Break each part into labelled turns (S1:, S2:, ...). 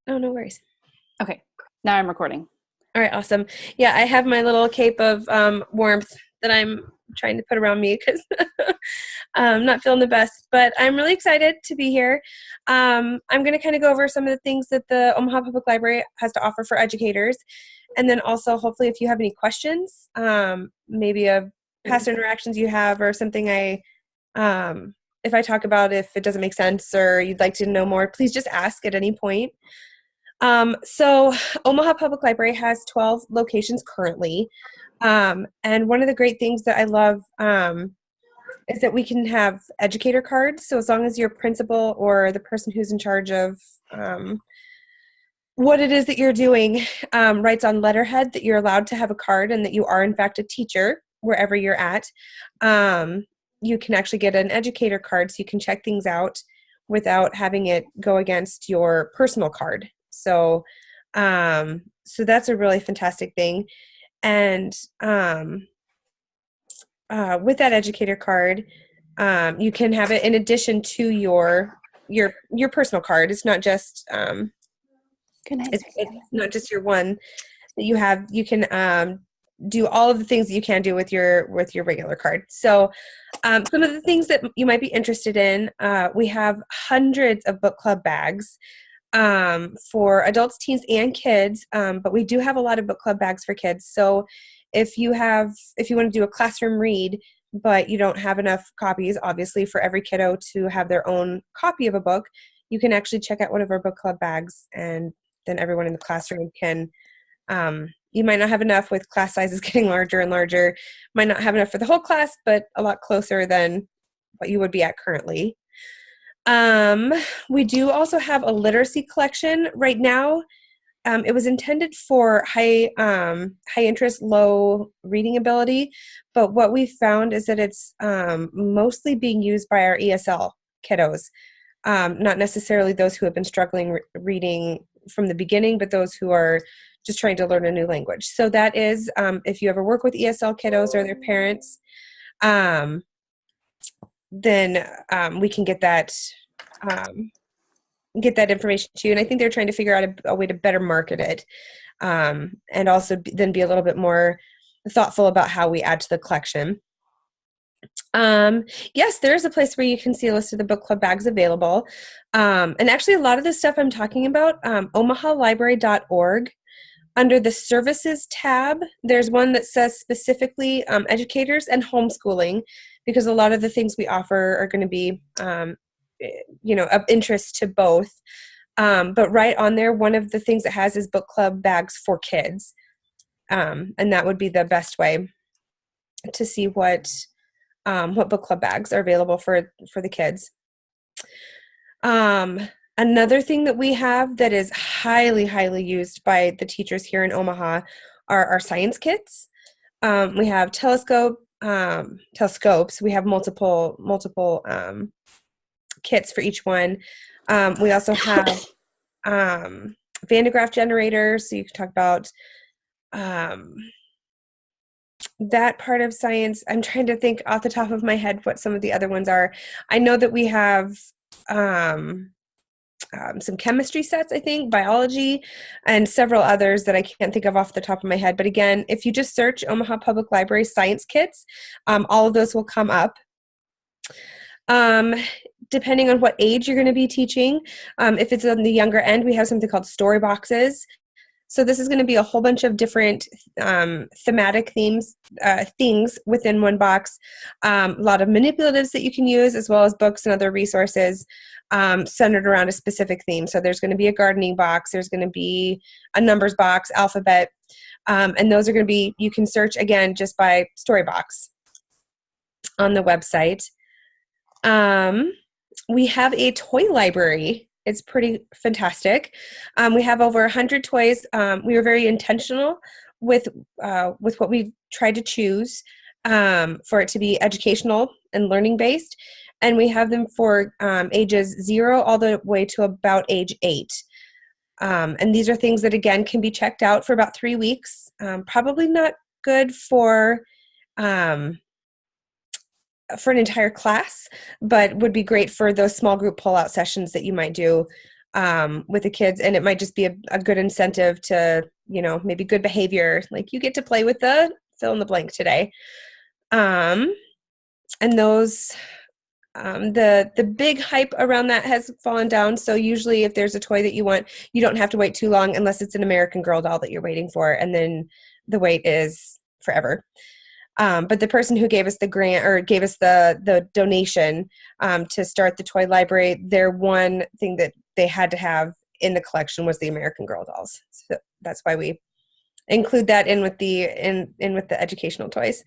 S1: Oh, no worries.
S2: Okay, now I'm recording.
S1: All right, awesome. Yeah, I have my little cape of warmth that I'm trying to put around me because I'm not feeling the best, but I'm really excited to be here. I'm going to kind of go over some of the things that the Omaha Public Library has to offer for educators. And then also, hopefully, if you have any questions, maybe of past interactions you have or something if I talk about if it doesn't make sense or you'd like to know more, please just ask at any point. So Omaha Public Library has 12 locations currently. And one of the great things that I love is that we can have educator cards. So as long as your principal or the person who's in charge of what it is that you're doing writes on letterhead that you're allowed to have a card and that you are in fact a teacher wherever you're at, you can actually get an educator card so you can check things out without having it go against your personal card. So that's a really fantastic thing. And with that educator card, you can have it in addition to your personal card. It's not just
S2: Good night.
S1: it's not just your one that you have. You can do all of the things that you can do with your regular card. So some of the things that you might be interested in, we have hundreds of book club bags for adults, teens, and kids, but we do have a lot of book club bags for kids. So if you want to do a classroom read, but you don't have enough copies, obviously, for every kiddo to have their own copy of a book, you can actually check out one of our book club bags, and then everyone in the classroom can, you might not have enough with class sizes getting larger and larger, might not have enough for the whole class, but a lot closer than what you would be at currently. We do also have a literacy collection right now. It was intended for high interest, low reading ability, but what we found is that it's mostly being used by our ESL kiddos, not necessarily those who have been struggling reading from the beginning, but those who are just trying to learn a new language. So that is, if you ever work with ESL kiddos or their parents, then we can get that information to you. And I think they're trying to figure out a way to better market it, and also then be a little bit more thoughtful about how we add to the collection. Yes, there is a place where you can see a list of the book club bags available. And actually a lot of the stuff I'm talking about, omahalibrary.org, under the services tab, there's one that says specifically educators and homeschooling, because a lot of the things we offer are going to be of interest to both. But right on there, one of the things it has is book club bags for kids. And that would be the best way to see what book club bags are available for the kids. Another thing that we have that is highly, highly used by the teachers here in Omaha are our science kits. We have telescopes. We have multiple kits for each one. We also have Van de Graaff generators, so you can talk about that part of science. I'm trying to think off the top of my head what some of the other ones are. I know that we have some chemistry sets, I think, biology, and several others that I can't think of off the top of my head. But again, if you just search Omaha Public Library science kits, all of those will come up. Depending on what age you're going to be teaching, if it's on the younger end, we have something called story boxes. So this is going to be a whole bunch of different thematic things within one box. A lot of manipulatives that you can use, as well as books and other resources centered around a specific theme. So there's going to be a gardening box. There's going to be a numbers box, alphabet. And those are going to be, you can search, again, just by story box on the website. We have a toy library. It's pretty fantastic. We have over 100 toys. We were very intentional with what we tried to choose for it to be educational and learning based. And we have them for ages 0 all the way to about age 8. And these are things that, again, can be checked out for about 3 weeks. Probably not good for an entire class, but would be great for those small group pull-out sessions that you might do with the kids, and it might just be a good incentive to, maybe good behavior, like you get to play with the fill in the blank today. And those, the big hype around that has fallen down. So usually if there's a toy that you want, you don't have to wait too long unless it's an American Girl doll that you're waiting for, and then the wait is forever. But the person who gave us the grant or gave us the donation to start the toy library, their one thing that they had to have in the collection was the American Girl dolls. So that's why we include that in with the with the educational toys.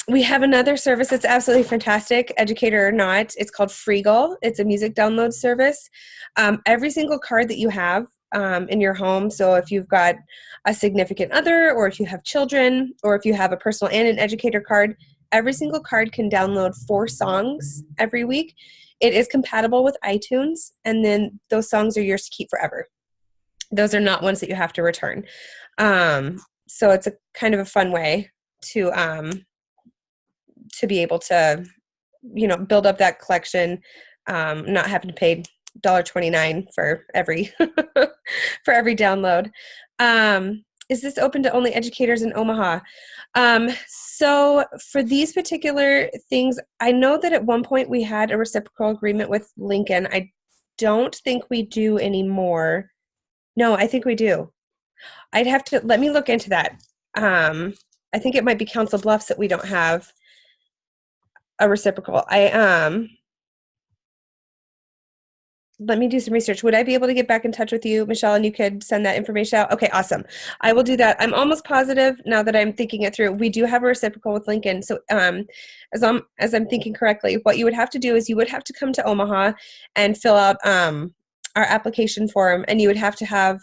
S1: We have another service that's absolutely fantastic, educator or not. It's called Freegal. It's a music download service. Every single card that you have in your home, so if you've got a significant other, or if you have children, or if you have a personal and an educator card, every single card can download 4 songs every week. It is compatible with iTunes, and then those songs are yours to keep forever. Those are not ones that you have to return. So it's a kind of a fun way to be able to, build up that collection, not having to pay $1.29 for every for every download. Is this open to only educators in Omaha? So for these particular things, I know that at one point we had a reciprocal agreement with Lincoln. I don't think we do anymore. No, I think we do. I'd have to, let me look into that. I think it might be Council Bluffs that we don't have a reciprocal. Let me do some research. Would I be able to get back in touch with you, Michelle, and you could send that information out? Okay, awesome. I will do that. I'm almost positive now that I'm thinking it through. We do have a reciprocal with Lincoln. So as I'm thinking correctly, what you would have to do is you would have to come to Omaha and fill out our application form, and you would have to have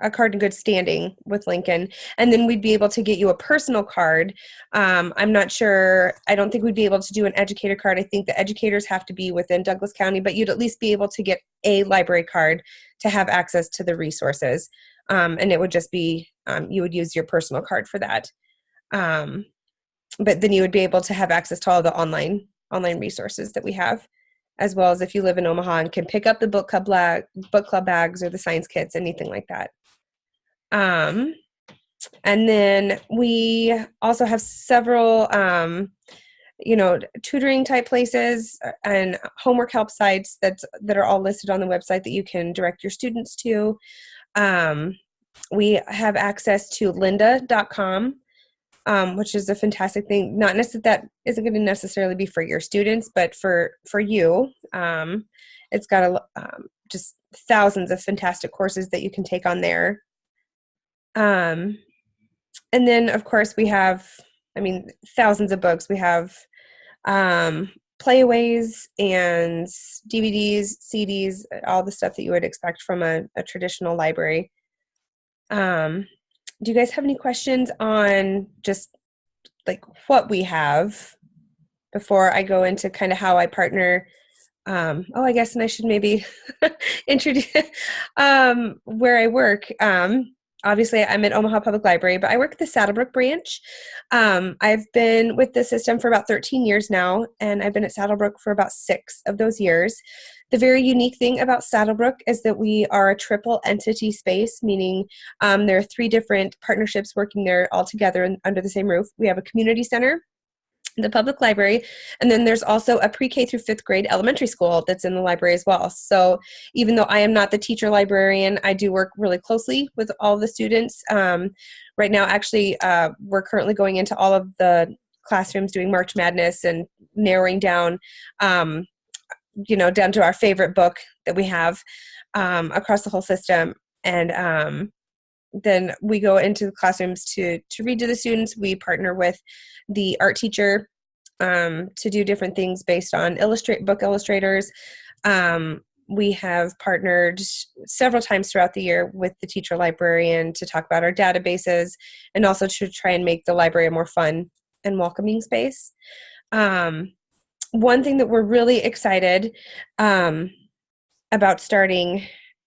S1: a card in good standing with Lincoln, and then we'd be able to get you a personal card. I'm not sure. I don't think we'd be able to do an educator card. I think the educators have to be within Douglas County, but you'd at least be able to get a library card to have access to the resources. And it would just be, you would use your personal card for that. But then you would be able to have access to all the online resources that we have, as well as if you live in Omaha and can pick up the book club bags or the science kits, anything like that. And then we also have several, tutoring type places and homework help sites that are all listed on the website that you can direct your students to. We have access to lynda.com, which is a fantastic thing. Not necessarily that isn't going to necessarily be for your students, but for you, it's got just thousands of fantastic courses that you can take on there. And then of course we have, thousands of books. We have playaways and DVDs, CDs, all the stuff that you would expect from a traditional library. Do you guys have any questions on just like what we have before I go into kind of how I partner? I guess, and I should maybe introduce where I work. Obviously, I'm at Omaha Public Library, but I work at the Saddlebrook branch. I've been with the system for about 13 years now, and I've been at Saddlebrook for about 6 of those years. The very unique thing about Saddlebrook is that we are a triple entity space, meaning there are 3 different partnerships working there all together under the same roof. We have a community center, the public library, and then there's also a pre-K through 5th grade elementary school that's in the library as well. So even though I am not the teacher librarian, I do work really closely with all the students. Right now, actually, we're currently going into all of the classrooms doing March Madness and narrowing down, down to our favorite book that we have across the whole system. And then we go into the classrooms to read to the students. We partner with the art teacher to do different things based on book illustrators. We have partnered several times throughout the year with the teacher librarian to talk about our databases and also to try and make the library a more fun and welcoming space. One thing that we're really excited about starting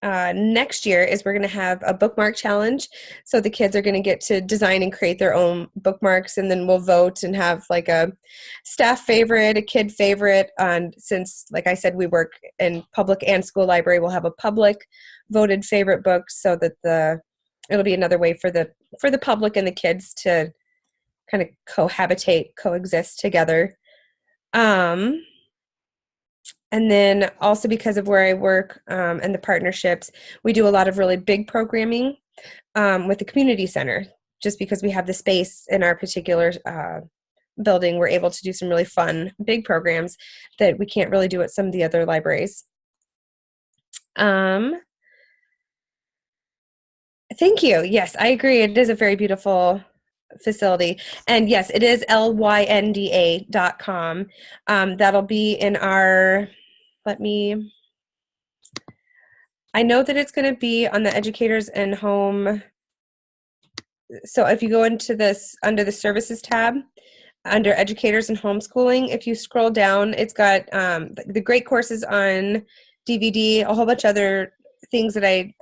S1: next year is we're going to have a bookmark challenge. So the kids are going to get to design and create their own bookmarks, and then we'll vote and have like a staff favorite, a kid favorite. And since, like I said, we work in public and school library, we'll have a public voted favorite book, so that it'll be another way for the public and the kids to kind of coexist together. And then also because of where I work and the partnerships, we do a lot of really big programming with the community center. Just because we have the space in our particular building, we're able to do some really fun, big programs that we can't really do at some of the other libraries. Thank you. Yes, I agree. It is a very beautiful facility. And yes, it is lynda.com. That'll be in our, I know that it's going to be on the educators and home. So if you go into this, under the services tab, under educators and homeschooling, if you scroll down, it's got the great courses on DVD, a whole bunch of other things that I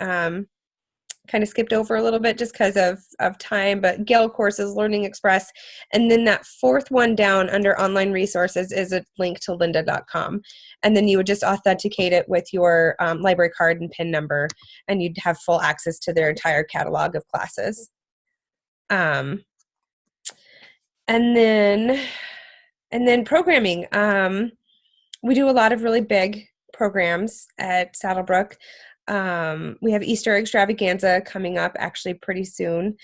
S1: kind of skipped over a little bit just because of time, but Gale courses, Learning Express, and then that fourth one down under online resources is a link to lynda.com, and then you would just authenticate it with your library card and PIN number, and you'd have full access to their entire catalog of classes. And then programming. We do a lot of really big programs at Saddlebrook. We have Easter Extravaganza coming up actually pretty soon.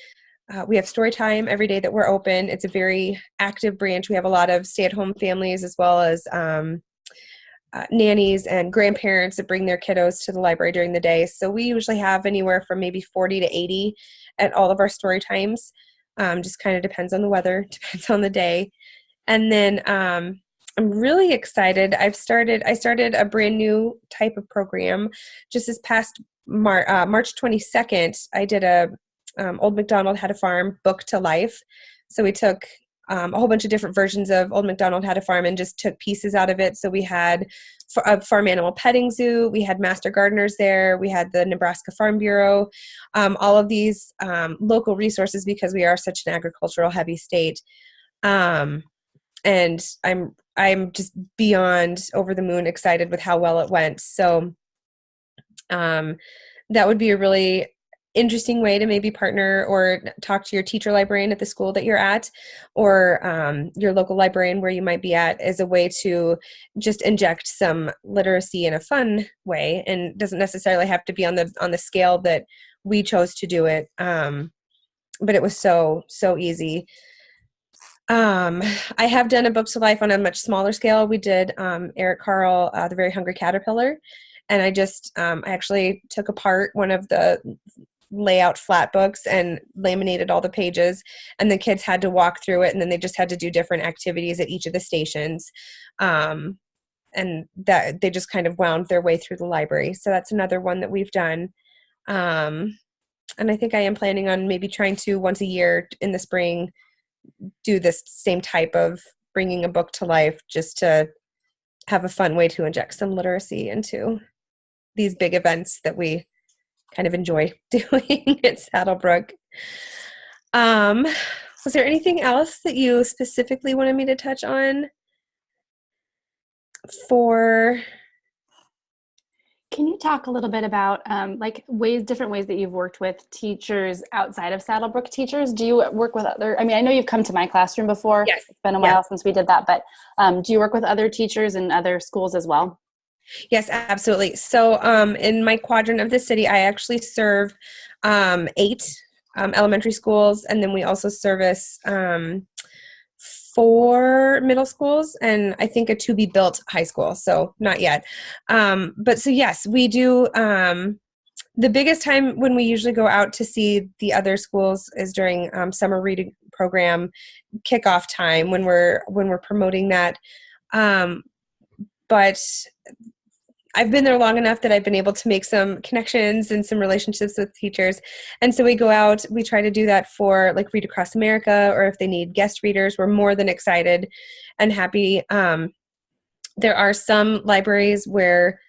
S1: We have story time every day that we're open. It's a very active branch. We have a lot of stay-at-home families as well as nannies and grandparents that bring their kiddos to the library during the day. So we usually have anywhere from maybe 40 to 80 at all of our story times. Just kind of depends on the weather, depends on the day. And then I'm really excited. I started a brand new type of program just this past March 22nd. I did a Old MacDonald Had a Farm book to life. So we took a whole bunch of different versions of Old MacDonald Had a Farm and just took pieces out of it. So we had a farm animal petting zoo, we had master gardeners there, we had the Nebraska Farm Bureau, all of these local resources because we are such an agricultural heavy state. And I'm just beyond over the moon excited with how well it went. So that would be a really interesting way to maybe partner or talk to your teacher librarian at the school that you're at, or your local librarian where you might be at, as a way to just inject some literacy in a fun way, and doesn't necessarily have to be on the scale that we chose to do it. But it was so easy. I have done a book to life on a much smaller scale. We did Eric Carle, The Very Hungry Caterpillar, and I actually took apart one of the layout flat books and laminated all the pages, and the kids had to walk through it, and then they just had to do different activities at each of the stations, and that they just kind of wound their way through the library. So that's another one that we've done. And I think I am planning on maybe trying to once a year in the spring do this same type of bringing a book to life, just to have a fun way to inject some literacy into these big events that we kind of enjoy doing at Saddlebrook. Was there anything else that you specifically wanted me to touch on for?
S2: Can you talk a little bit about different ways that you've worked with teachers outside of Saddlebrook teachers? Do you work with I know you've come to my classroom before.
S1: Yes.
S2: It's been a while since we did that, but do you work with other teachers in other schools as well?
S1: Yes, absolutely. So in my quadrant of the city, I actually serve 8 elementary schools, and then we also service 4 middle schools and I think a to-be-built high school, so not yet. But so yes, we do. The biggest time when we usually go out to see the other schools is during summer reading program kickoff time, when we're promoting that. But I've been there long enough that I've been able to make some connections and some relationships with teachers. And so we go out, we try to do that for like Read Across America, or if they need guest readers, we're more than excited and happy. There are some libraries where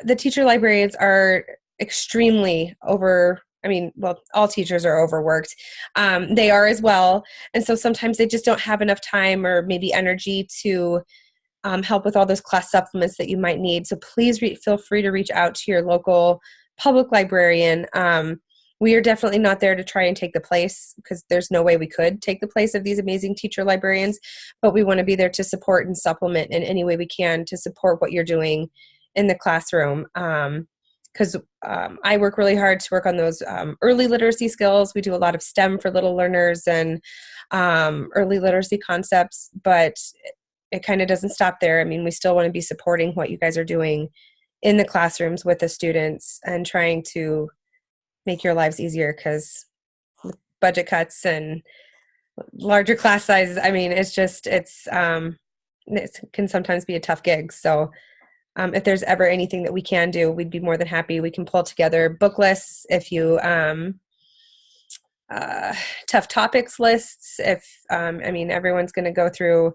S1: the teacher librarians are extremely over. I mean, well, all teachers are overworked. They are as well. And so sometimes they just don't have enough time or maybe energy to help with all those class supplements that you might need. So please feel free to reach out to your local public librarian. We are definitely not there to try and take the place, because there's no way we could take the place of these amazing teacher librarians, but we want to be there to support and supplement in any way we can to support what you're doing in the classroom. Because I work really hard to work on those early literacy skills. We do a lot of STEM for little learners and early literacy concepts, but it kind of doesn't stop there. I mean, we still want to be supporting what you guys are doing in the classrooms with the students and trying to make your lives easier, because budget cuts and larger class sizes, I mean, it can sometimes be a tough gig. So if there's ever anything that we can do, we'd be more than happy. We can pull together book lists if you tough topics lists. If I mean, everyone's going to go through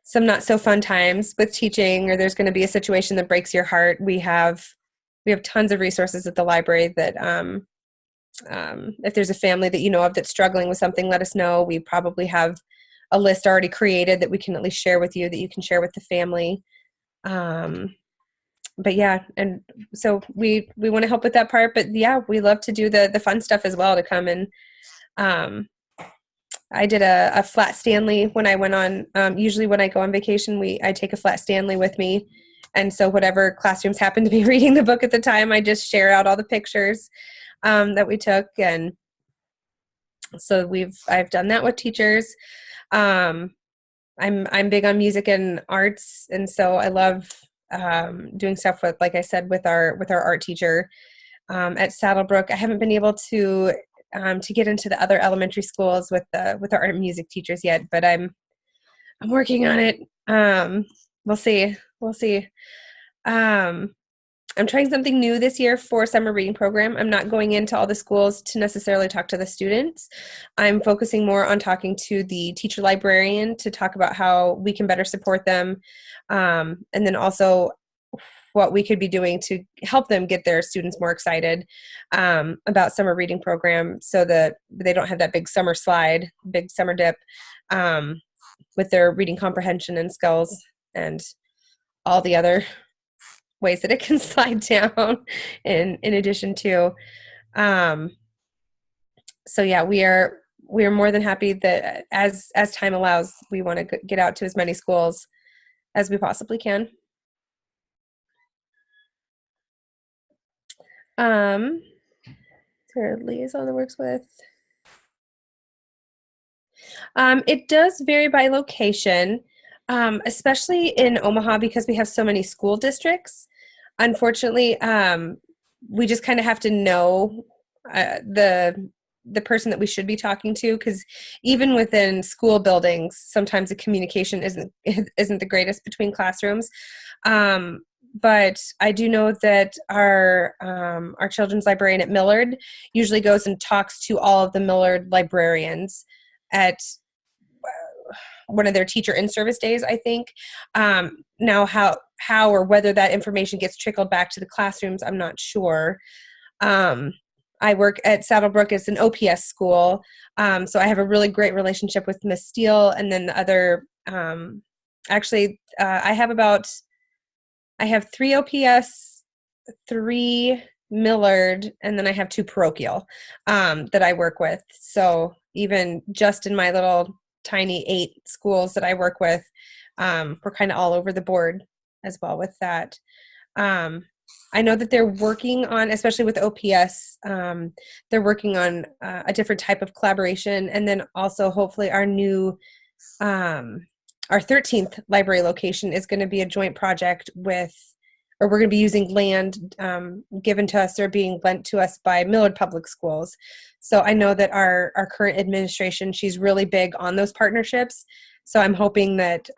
S1: some not so fun times with teaching, or there's going to be a situation that breaks your heart. We have tons of resources at the library that if there's a family that you know of that's struggling with something, let us know. We probably have a list already created that we can at least share with you, that you can share with the family. But yeah, and so we want to help with that part, but yeah, we love to do the fun stuff as well, to come and I did a flat Stanley when I went on, usually when I go on vacation, I take a flat Stanley with me. And so whatever classrooms happen to be reading the book at the time, I just share out all the pictures that we took. And so I've done that with teachers. I'm big on music and arts. And so I love doing stuff with, like I said, with our art teacher at Saddlebrook. I haven't been able to get into the other elementary schools with our art and music teachers yet, but I'm working on it. We'll see. I'm trying something new this year for summer reading program. I'm not going into all the schools to necessarily talk to the students. I'm focusing more on talking to the teacher librarian to talk about how we can better support them. And then also what we could be doing to help them get their students more excited about summer reading program, so that they don't have that big summer slide, big summer dip with their reading comprehension and skills and all the other ways that it can slide down in addition to. So yeah, we are more than happy that as time allows, we want to get out to as many schools as we possibly can. Is there a liaison that works with? It does vary by location, especially in Omaha, because we have so many school districts. Unfortunately, we just kind of have to know the person that we should be talking to, because even within school buildings, sometimes the communication isn't the greatest between classrooms. But I do know that our children's librarian at Millard usually goes and talks to all of the Millard librarians at one of their teacher in-service days, I think. Now, how or whether that information gets trickled back to the classrooms, I'm not sure. I work at Saddlebrook as an OPS school, so I have a really great relationship with Miss Steele, and then the other, I have 3 OPS, 3 Millard, and then I have 2 parochial that I work with. So even just in my little tiny 8 schools that I work with, we're kind of all over the board as well with that. I know that they're working on, especially with OPS, they're working on a different type of collaboration, and then also hopefully our new our 13th library location is going to be a joint project with, or we're going to be using land given to us or being lent to us by Millard Public Schools. So I know that our current administration, she's really big on those partnerships. So I'm hoping that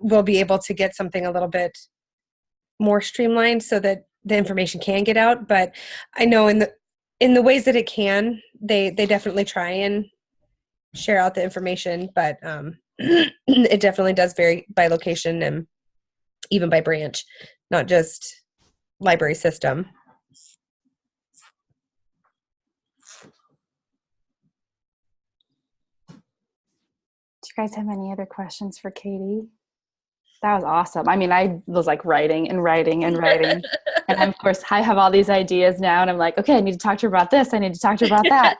S1: we'll be able to get something a little bit more streamlined so that the information can get out. But I know in the ways that it can, they definitely try and share out the information, but it definitely does vary by location and even by branch not just library system.
S2: Do you guys have any other questions for Katie? That was awesome. I mean, I was like writing and writing and writing. And of course, I have all these ideas now, and I'm like, okay, I need to talk to her about this. I need to talk to her about that.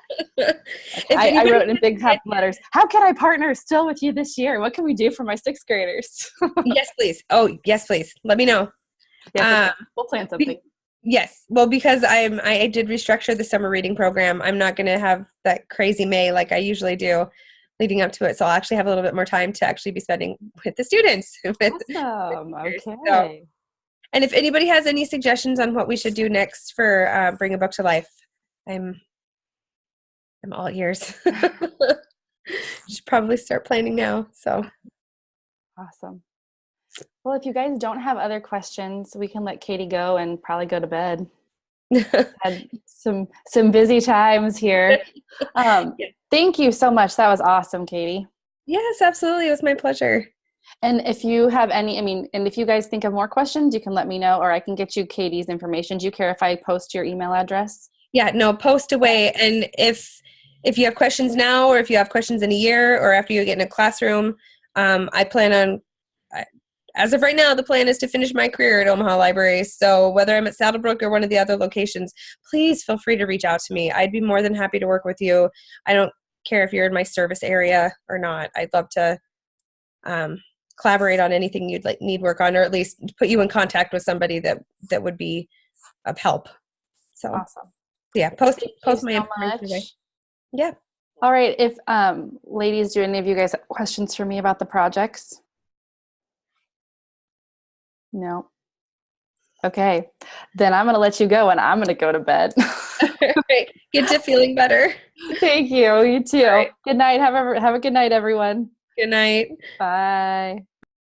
S2: I wrote in big top letters, how can I partner still with you this year? What can we do for my sixth graders?
S1: Yes, please. Oh, yes, please. Let me know.
S2: Yes, we'll plan something.
S1: Yes. Well, because I did restructure the summer reading program. I'm not going to have that crazy May like I usually do leading up to it. So I'll actually have a little bit more time to actually be spending with the students.
S2: Awesome. Okay.
S1: So, and if anybody has any suggestions on what we should do next for Bring a Book to Life, I'm all ears. Should probably start planning now. So
S2: awesome. Well, if you guys don't have other questions, we can let Katie go and probably go to bed. Had some busy times here. Thank you so much. That was awesome, Katie.
S1: Yes, absolutely. It was my pleasure.
S2: And if you have any, and if you guys think of more questions, you can let me know, or I can get you Katie's information. Do you care if I post your email address?
S1: Yeah, no, post away. And if you have questions now, or if you have questions in a year, or after you get in a classroom, I plan on, as of right now, the plan is to finish my career at Omaha Library. So whether I'm at Saddlebrook or one of the other locations, please feel free to reach out to me. I'd be more than happy to work with you. I don't care if you're in my service area or not. I'd love to collaborate on anything you'd need work on, or at least put you in contact with somebody that would be of help. So
S2: awesome.
S1: Yeah, post my
S2: so
S1: information.
S2: Much.
S1: Yeah.
S2: All right. If ladies, do any of you guys have questions for me about the projects? No. Okay. Then I'm going to let you go, and I'm going to go to bed.
S1: All right. Get to feeling better.
S2: Thank you. You too. Right. Good night. Have a good night, everyone.
S1: Good night.
S2: Bye.